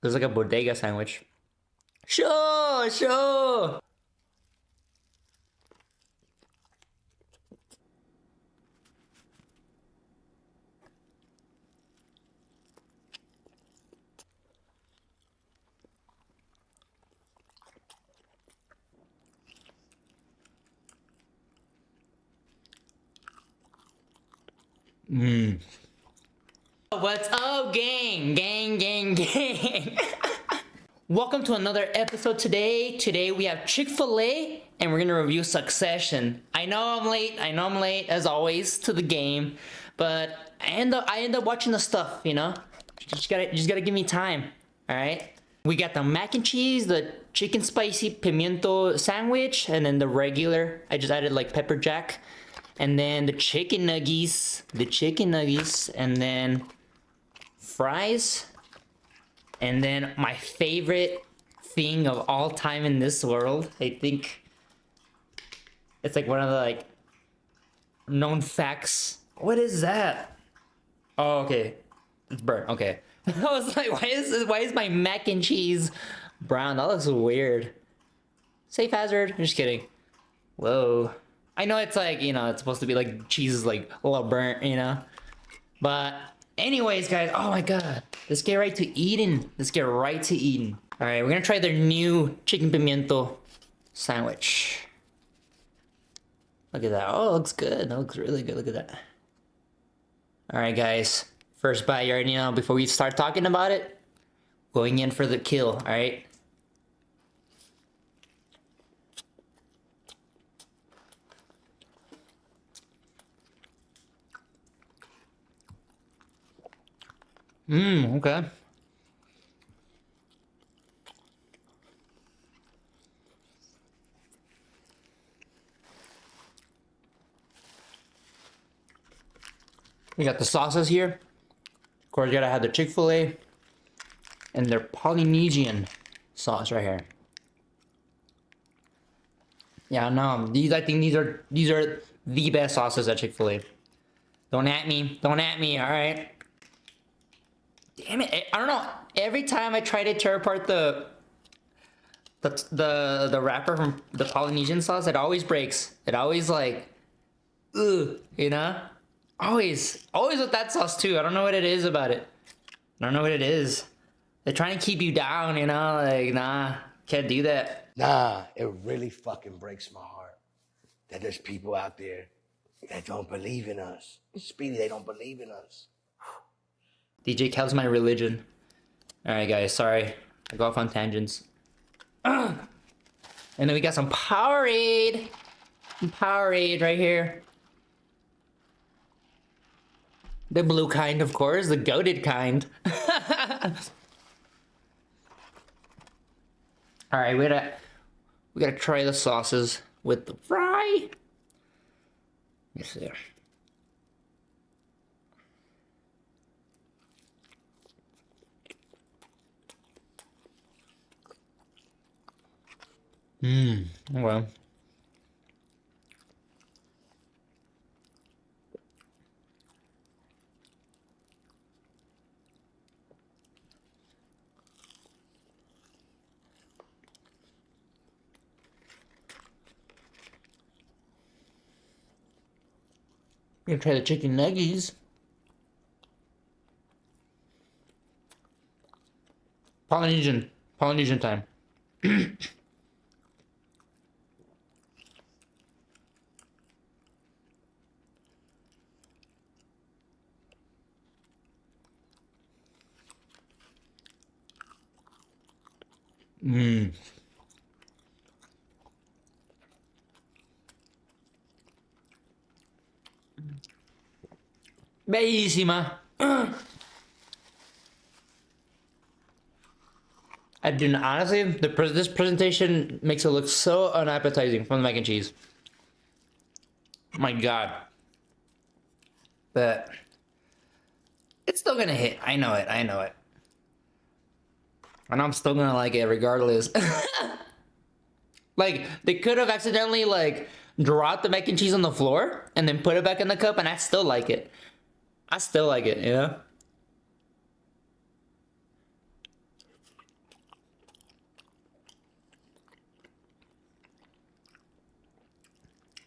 There's like a bodega sandwich. Sure, sure. What's up, gang? Gang, gang, gang. Welcome to another episode today. Today we have Chick-Fil-A and we're gonna review Succession. I know I'm late as always to the game, but I end up watching the stuff, you know? You just gotta give me time, alright? We got the mac and cheese, the chicken spicy pimiento sandwich, and then the regular. I just added like pepper jack. And then the chicken nuggies, and then fries. And then my favorite thing of all time in this world, I think it's like one of the like known facts. What is that? Oh, okay, it's burnt. Okay, I was like, why is my mac and cheese brown? That looks weird. Safe hazard. I'm just kidding. Whoa. I know it's like, you know, it's supposed to be like cheese is like a little burnt, you know. But anyways, guys, oh my god, let's get right to eating. All right, we're gonna try their new chicken pimiento sandwich. Look at that. Oh, it looks good. That looks really good. Look at that. All right, guys, first bite. You already know. Before we start talking about it, going in for the kill. All right. Okay. We got the sauces here. Of course, you gotta have the Chick-Fil-A and their Polynesian sauce right here. Yeah, no, I think these are the best sauces at Chick-Fil-A. Don't at me, all right? Damn it, I don't know. Every time I try to tear apart the wrapper from the Polynesian sauce, it always breaks. It always like, ugh, you know? Always with that sauce too. I don't know what it is about it. I don't know what it is. They're trying to keep you down, you know? Like, nah, can't do that. Nah, it really fucking breaks my heart that there's people out there that don't believe in us. Speedy, they don't believe in us. DJ Khaled's my religion. Alright, guys, sorry. I go off on tangents. And then we got some Powerade. Powerade right here. The blue kind, of course. The goated kind. Alright, we gotta try the sauces with the fry. Let me see. Well. We're gonna try the chicken nuggies. Polynesian time. Bellissima. I do not, honestly, this presentation makes it look so unappetizing from the mac and cheese. My god. But it's still gonna hit. I know it. And I'm still gonna like it regardless. Like, they could have accidentally, like, dropped the mac and cheese on the floor and then put it back in the cup, and I still like it. You know?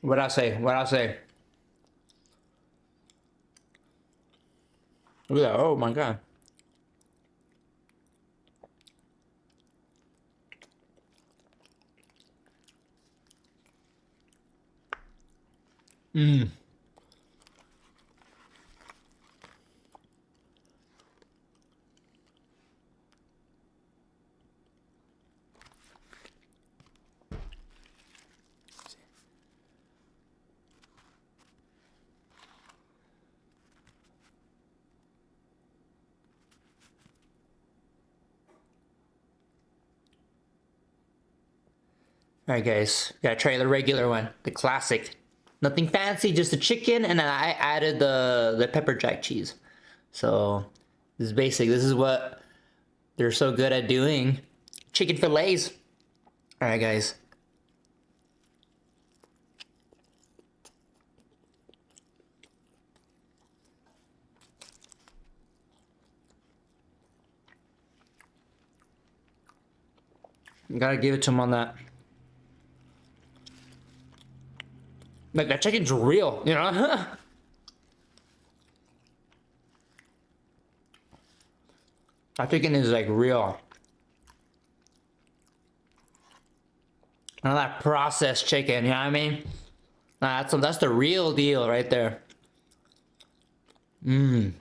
What I say? What I say? Look at that. Oh my god. Mmm. Alright guys, gotta try the regular one, the classic. Nothing fancy, just the chicken, and then I added the pepper jack cheese. So, this is basic. This is what they're so good at doing. Chicken fillets. Alright guys. You gotta give it to them on that. Like, that chicken's real, you know? That chicken is, like, real. None of that processed chicken, you know what I mean? Nah, that's the real deal right there. Mmm.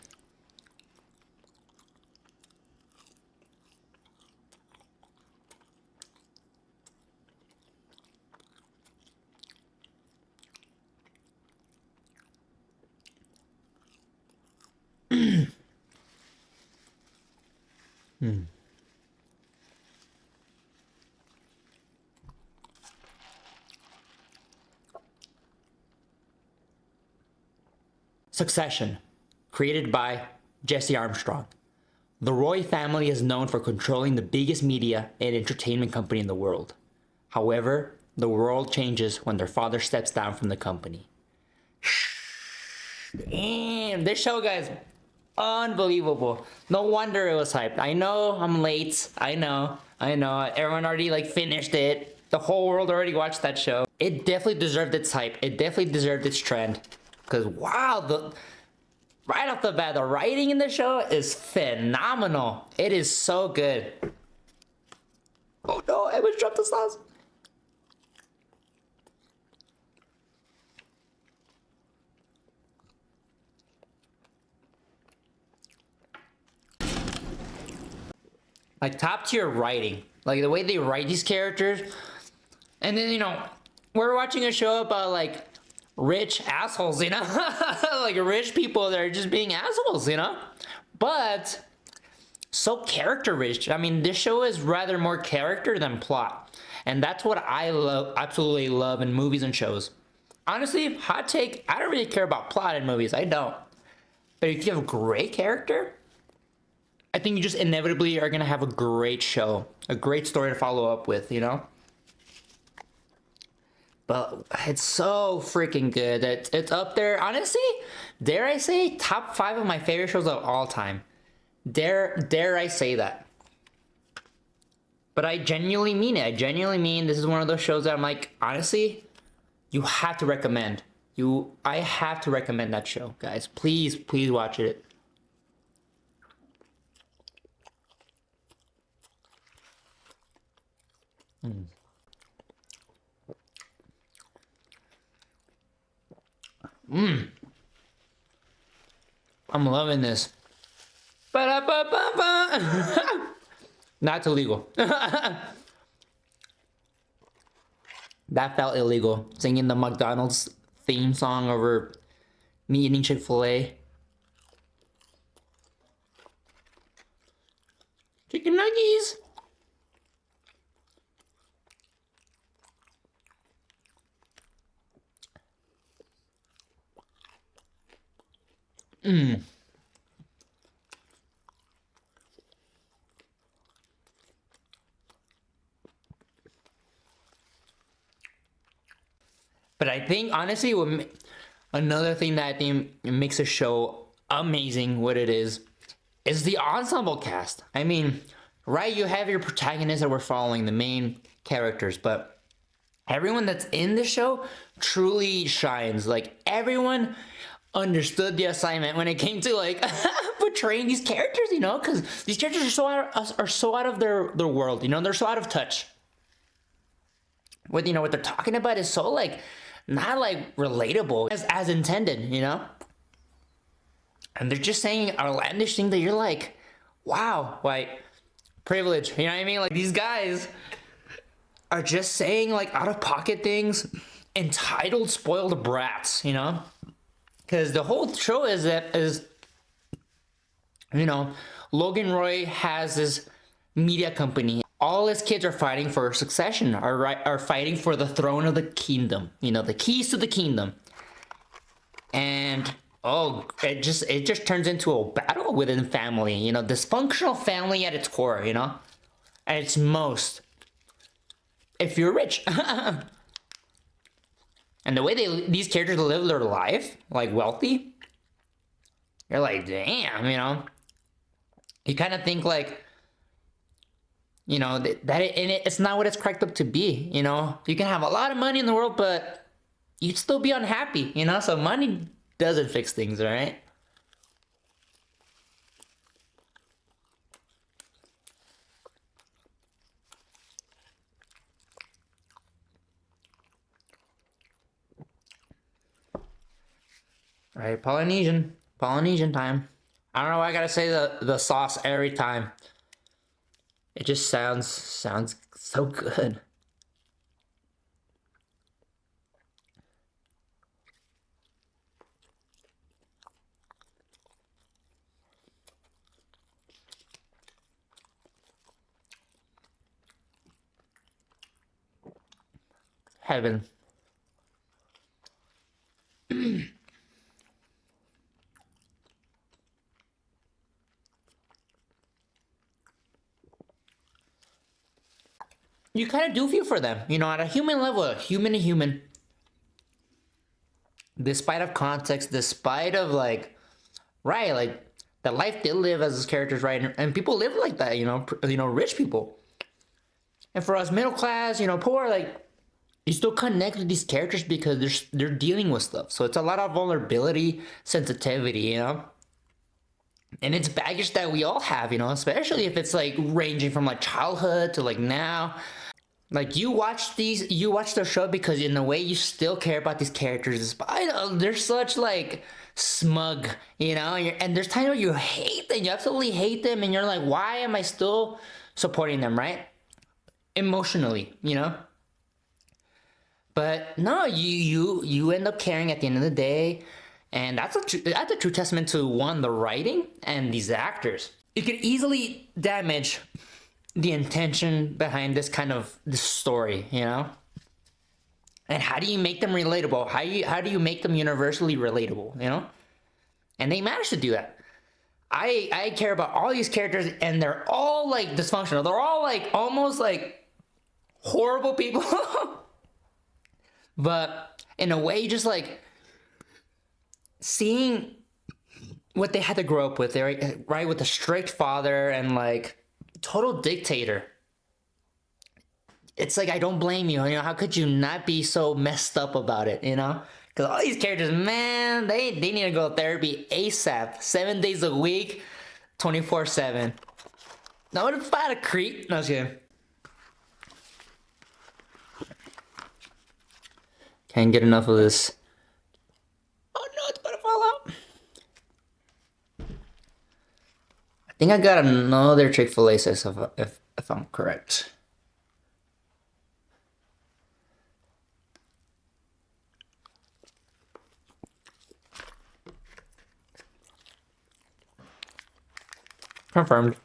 Succession, created by Jesse Armstrong. The Roy family is known for controlling the biggest media and entertainment company in the world. However, the world changes when their father steps down from the company. Damn, this show, guys, unbelievable. No wonder it was hyped. I know I'm late. I know. Everyone already like finished it. The whole world already watched that show. It definitely deserved its hype. It definitely deserved its trend. Because wow, right off the bat, the writing in the show is phenomenal. It is so good. Oh no, I almost dropped the sauce. Like top tier writing. Like the way they write these characters. And then, you know, we're watching a show about like rich assholes, you know? Like rich people that are just being assholes, you know? But so character rich. I mean, this show is rather more character than plot. And that's what I love, absolutely love in movies and shows. Honestly, hot take, I don't really care about plot in movies. I don't. But if you have a great character, I think you just inevitably are gonna have a great show. A great story to follow up with, you know? But it's so freaking good. It's up there. Honestly, dare I say, top 5 of my favorite shows of all time. Dare I say that. But I genuinely mean it. I genuinely mean this is one of those shows that I'm like, honestly, you have to recommend. I have to recommend that show, guys. Please, please watch it. I'm loving this. Ba-da-ba-ba-ba. Not illegal. That felt illegal. Singing the McDonald's theme song over me eating Chick-Fil-A. Chicken nuggies. But I think, honestly, another thing that I think makes a show amazing, what it is the ensemble cast. I mean, right, you have your protagonists that we're following, the main characters, but everyone that's in the show truly shines. Like everyone understood the assignment when it came to like portraying these characters, you know, because these characters are so out of their world, you know, they're so out of touch. What, you know, what they're talking about is so like not like relatable as intended, you know. And they're just saying outlandish things that you're like, wow, like privilege, you know what I mean? Like these guys are just saying like out of pocket things, entitled, spoiled brats, you know? Because the whole show is you know, Logan Roy has this media company. All his kids are fighting for succession, are fighting for the throne of the kingdom, you know, the keys to the kingdom. And oh, it just turns into a battle within family, you know, dysfunctional family at its core, you know, at its most. If you're rich. And the way these characters live their life, like wealthy, you're like, damn, you know. You kind of think like, you know, it's not what it's cracked up to be, you know. You can have a lot of money in the world, but you'd still be unhappy, you know. So money doesn't fix things, all right? All right, Polynesian time. I don't know why I gotta say the sauce every time. It just sounds so good. Heaven. You kind of do feel for them, you know, at a human level, human to human. Despite of context, despite of like, right, like the life they live as characters, right, and people live like that, you know, rich people. And for us middle class, you know, poor, like you still connect with these characters because they're dealing with stuff. So it's a lot of vulnerability, sensitivity, you know. And it's baggage that we all have, you know, especially if it's like ranging from like childhood to like now. Like you watch the show because in a way you still care about these characters despite they're such like smug, you know, and there's times where you hate them, you absolutely hate them, and you're like, why am I still supporting them, right? Emotionally, you know. But no, you end up caring at the end of the day, and that's a true testament to one, the writing and these actors. It could easily damage the intention behind this story, you know? And how do you make them relatable? How do you make them universally relatable, you know? And they managed to do that. I care about all these characters and they're all like dysfunctional. They're all like almost like horrible people. But in a way, just like seeing what they had to grow up with, right? With a strict father and like total dictator. It's like, I don't blame you, you know, how could you not be so messed up about it, you know? Because all these characters, man, they need to go to therapy ASAP, 7 days a week, 24/7. Now, what if I had a creep? No, I was kidding. Can't get enough of this. Oh no, it's about to fall out. I think I got another Chick-fil-A sauce if I'm correct. Confirmed.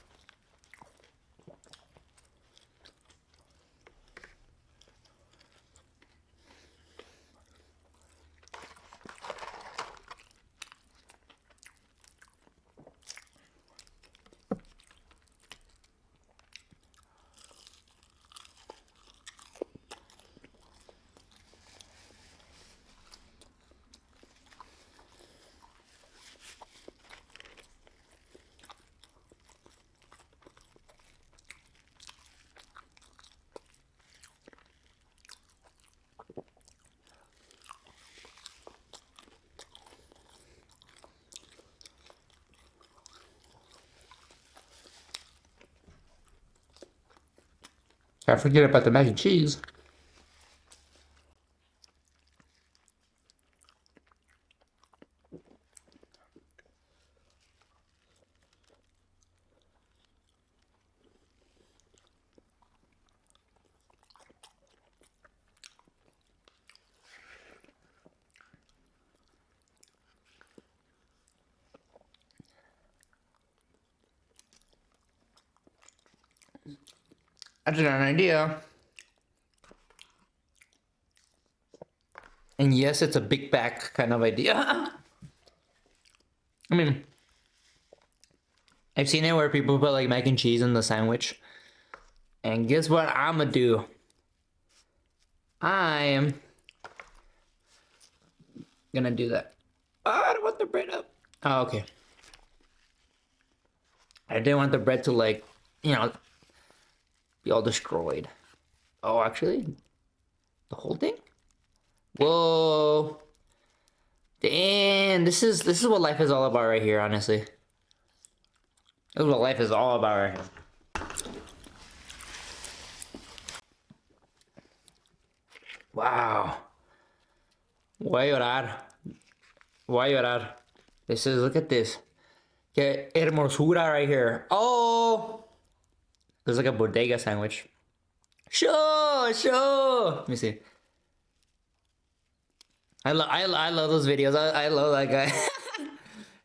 I forget about the mac and cheese. I just got an idea. And yes, it's a big back kind of idea. I mean, I've seen it where people put like mac and cheese in the sandwich. And guess what I'm gonna do? I am gonna do that. Oh, I don't want the bread up. Oh, okay. I didn't want the bread to like, you know, be all destroyed. Oh, actually, the whole thing? Whoa. Damn, this is what life is all about right here, honestly. This is what life is all about right here. Wow. Voy a llorar. Voy a llorar. This is, look at this. Que hermosura right here. Oh! There's like a bodega sandwich. Show! Let me see. I love those videos. I love that guy.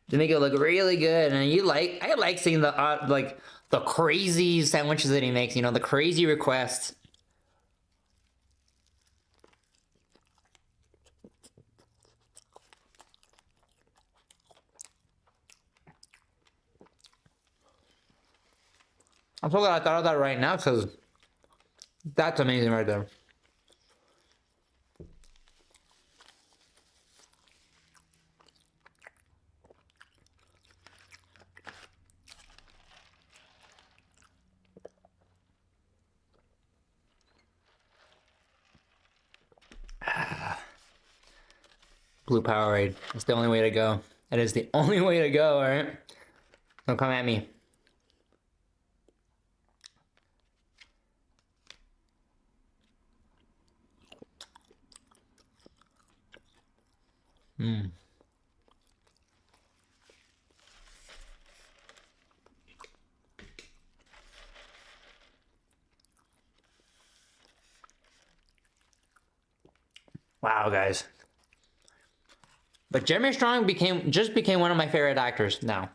They make it look really good, and I like seeing the like the crazy sandwiches that he makes. You know, the crazy requests. I'm so glad I thought of that right now, because that's amazing right there. Blue Powerade. It's the only way to go. That is the only way to go, alright? Don't come at me. Wow, guys. But Jeremy Strong just became one of my favorite actors now.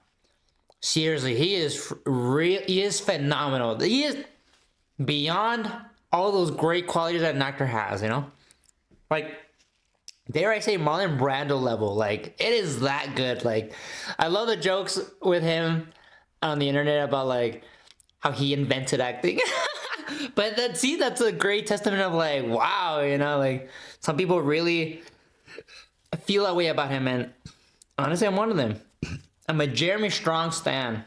Seriously, he is phenomenal. He is beyond all those great qualities that an actor has, you know? Like, dare I say Marlon Brando level. Like, it is that good. Like, I love the jokes with him on the internet about like how he invented acting. But that's a great testament of like, wow, you know, like some people really feel that way about him, and honestly, I'm one of them. I'm a Jeremy Strong stan.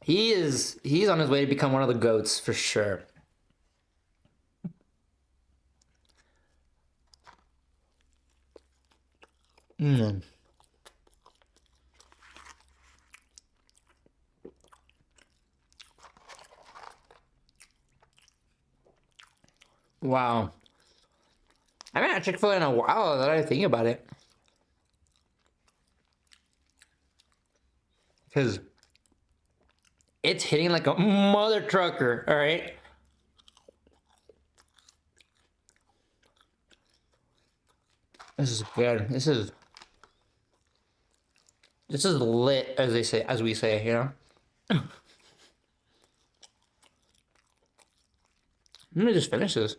He's on his way to become one of the GOATs for sure. Wow. I haven't had Chick-fil-A in a while that I think about it. Because it's hitting like a mother trucker, alright? This is good. This is lit, as we say, you know? Let me just finish this.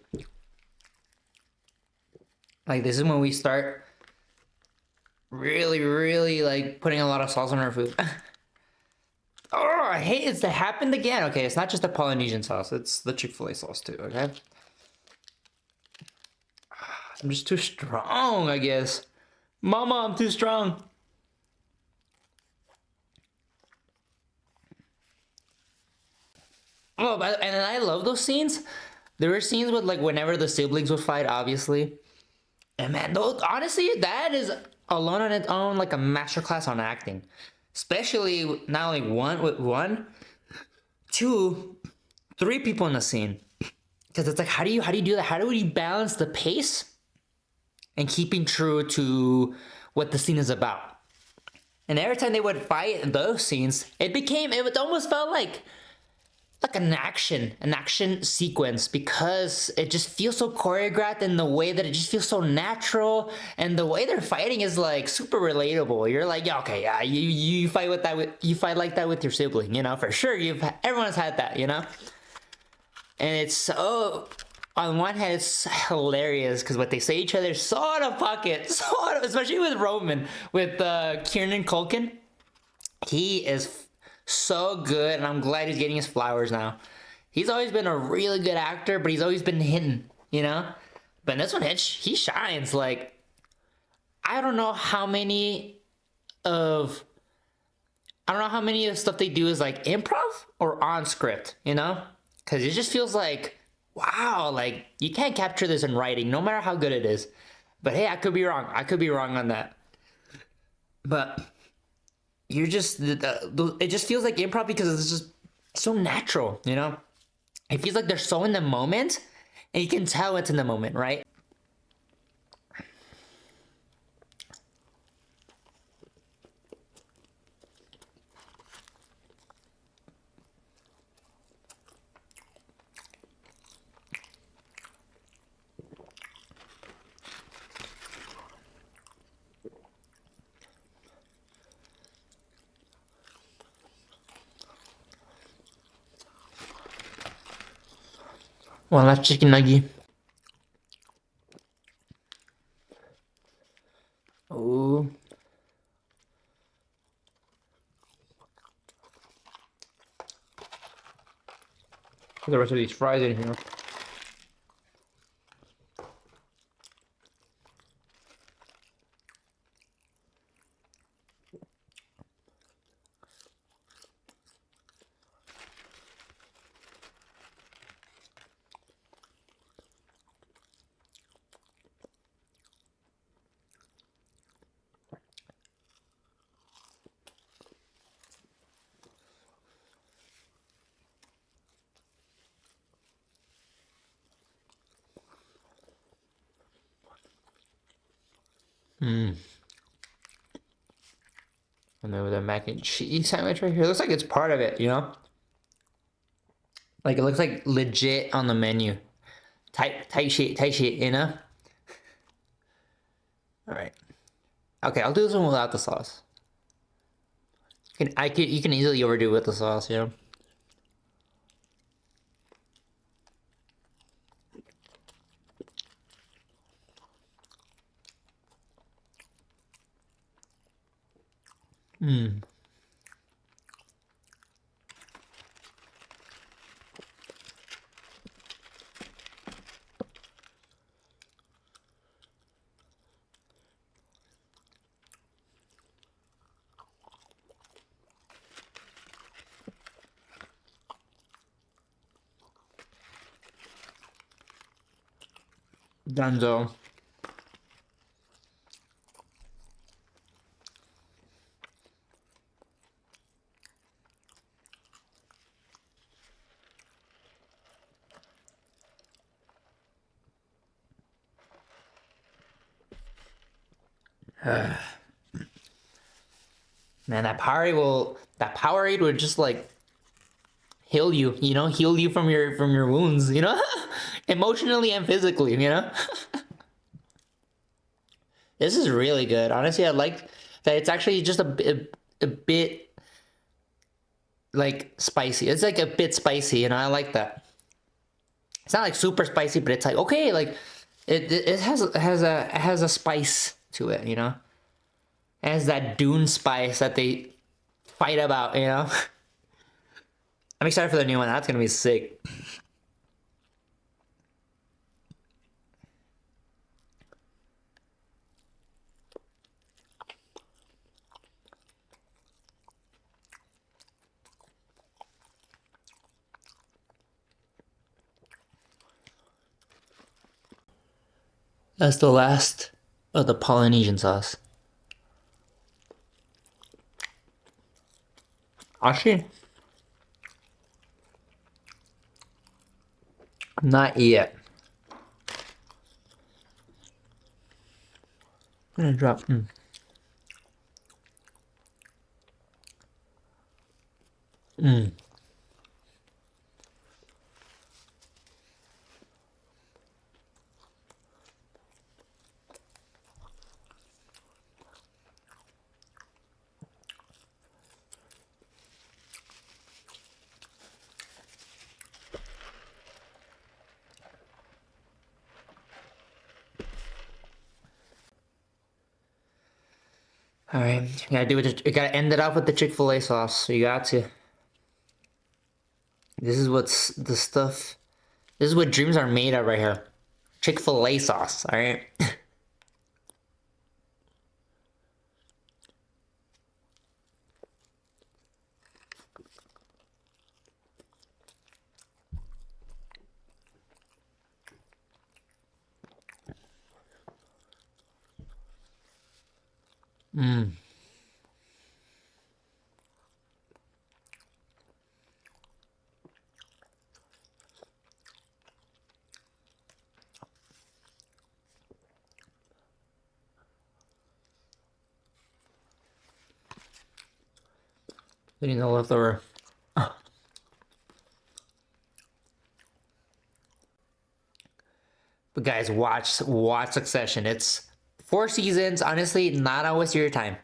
Like, this is when we start really, like, putting a lot of sauce on our food. Oh, I hate it happened again. Okay, it's not just the Polynesian sauce. It's the Chick-fil-A sauce, too, okay? I'm just too strong, I guess. Mama, I'm too strong. Oh, and I love those scenes. There were scenes with, like, whenever the siblings would fight, obviously. And man, those, honestly, that is alone on its own like a masterclass on acting. Especially not only one, two, three people in the scene. Because it's like, how do you do that? How do you balance the pace and keeping true to what the scene is about? And every time they would fight in those scenes, it almost felt like an action sequence, because it just feels so choreographed in the way that it just feels so natural, and the way they're fighting is like super relatable. You're like, yeah, okay, yeah, you fight like that with your sibling, you know, for sure. Everyone's had that, you know. And it's so, on one hand, it's hilarious because what they say to each other is so out of pocket, especially with Roman, with Kieran Culkin. He is so good, and I'm glad he's getting his flowers now. He's always been a really good actor, but he's always been hidden, you know? But in this one, he shines. Like, I don't know how many of stuff they do is like improv or on script, you know? Because it just feels like, wow, like, you can't capture this in writing, no matter how good it is. But hey, I could be wrong. I could be wrong on that. But you're just, it just feels like improv because it's just so natural, you know? It feels like they're so in the moment, and you can tell it's in the moment, right? One last chicken nugget. Oh. Put the rest of these fries in here. And then with the mac and cheese sandwich right here, looks like it's part of it, you know? Like, it looks like legit on the menu. Tight shit, you know? All right. Okay, I'll do this one without the sauce. You can easily overdo it with the sauce, you know? Dunzo. Man, that Powerade would just like heal you, you know, heal you from your wounds, you know, emotionally and physically, you know. This is really good. Honestly, I like that it's actually just a bit like spicy. It's like a bit spicy, you know. I like that. It's not like super spicy, but it's like okay, like it has a spice to it, you know. It has that Dune spice that they fight about, you know. I'm excited for the new one. That's gonna be sick. That's the last of the Polynesian sauce. Ashi. Not yet. I'm gonna drop. All right, you gotta do it. You gotta end it off with the Chick-fil-A sauce. So you got to. This is what's the stuff. This is what dreams are made of right here. Chick-fil-A sauce. All right. Getting the leftover. But guys, watch Succession. It's 4 seasons. Honestly, not a waste of your time.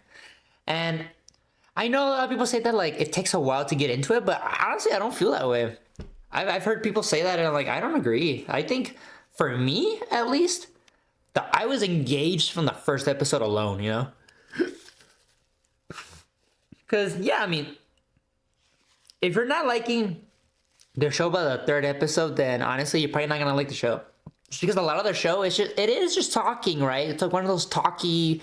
And I know a lot of people say that like it takes a while to get into it, but honestly, I don't feel that way. I've heard people say that, and I'm like, I don't agree. I think for me, at least, I was engaged from the first episode alone. You know, because yeah, I mean, if you're not liking the show by the 3rd episode, then honestly, you're probably not gonna like the show. Just because a lot of the show is just talking, right? It's like one of those talky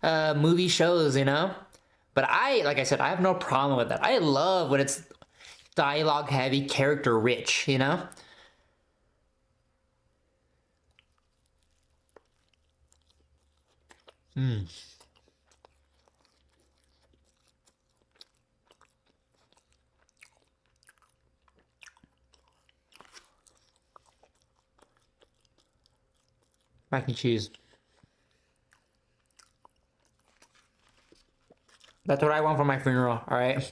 movie shows, you know. But like I said, I have no problem with that. I love when it's dialogue heavy, character rich, you know. Mac and cheese. That's what I want for my funeral, all right?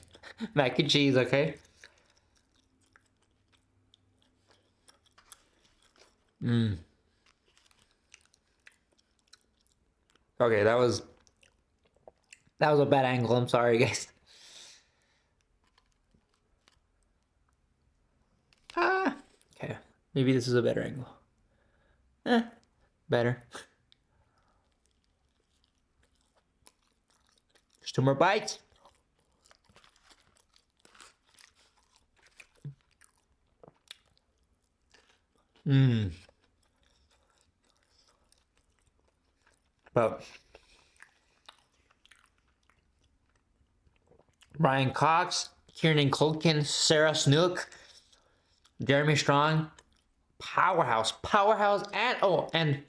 Mac and cheese, okay? Okay, that was a bad angle. I'm sorry, guys. Okay. Maybe this is a better angle. Better. Just 2 more bites. But Brian Cox, Kieran Culkin, Sarah Snook, Jeremy Strong, powerhouse, and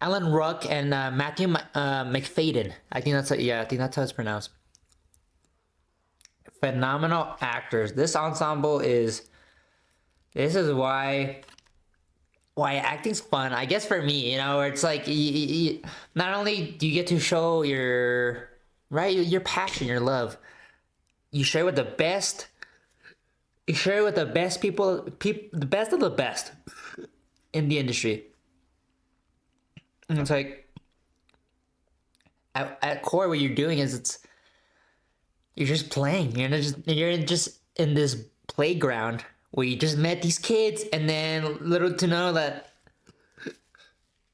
Alan Ruck and Matthew McFadden. I think that's how it's pronounced. Phenomenal actors. This ensemble is. This is why acting's fun. I guess for me, you know, where it's like not only do you get to show your passion, your love, you share with the best. You share it with the best people, the best of the best in the industry. And it's like, at core, what you're doing is you're just playing. You're just in this playground where you just met these kids, and then little to know that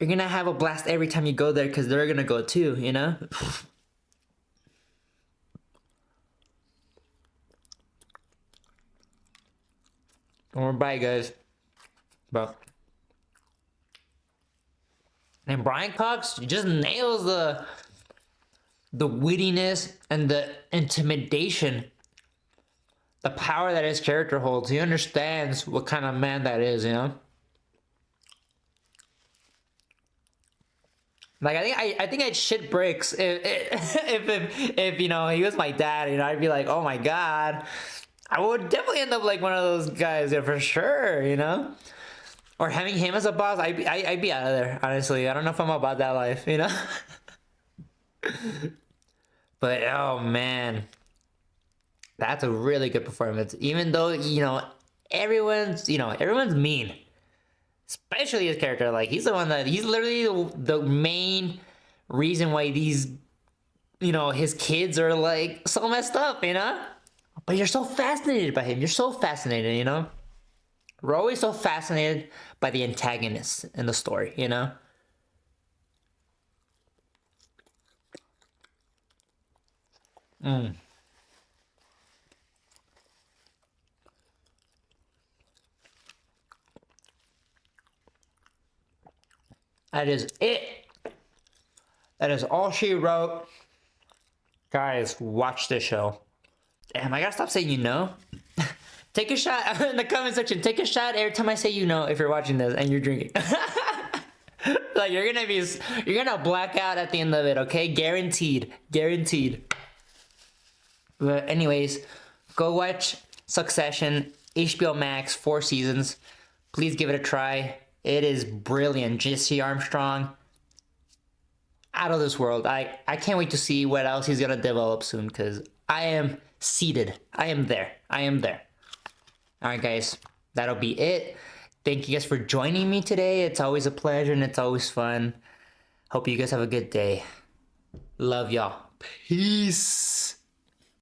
you're gonna have a blast every time you go there because they're gonna go too. You know. Or bye, guys. But and Brian Cox just nails the wittiness and the intimidation, the power that his character holds. He understands what kind of man that is, you know. Like I think I'd shit bricks if you know he was my dad. You know, I'd be like, oh my god. I would definitely end up like one of those guys, yeah, for sure, you know? or having him as a boss, I'd be out of there. Honestly, I don't know if I'm about that life, you know. But oh man, that's a really good performance. Even though everyone's everyone's mean, especially his character. Like he's literally the main reason why these his kids are like so messed up, But you're so fascinated by him. You're so fascinated, We're always so fascinated by the antagonists in the story, That is it. That is all she wrote. Guys, watch this show. Damn, I gotta stop saying Take a shot in the comment section. Take a shot every time I say if you're watching this and you're drinking. Like you're gonna black out at the end of it, okay? Guaranteed. Guaranteed. But anyways, go watch Succession, HBO Max, 4 seasons. Please give it a try. It is brilliant. Jesse Armstrong, out of this world. I can't wait to see what else he's gonna develop soon, because I am seated. I am there. Alright guys, that'll be it. Thank you guys for joining me today. It's always a pleasure and it's always fun. Hope you guys have a good day. Love y'all. Peace.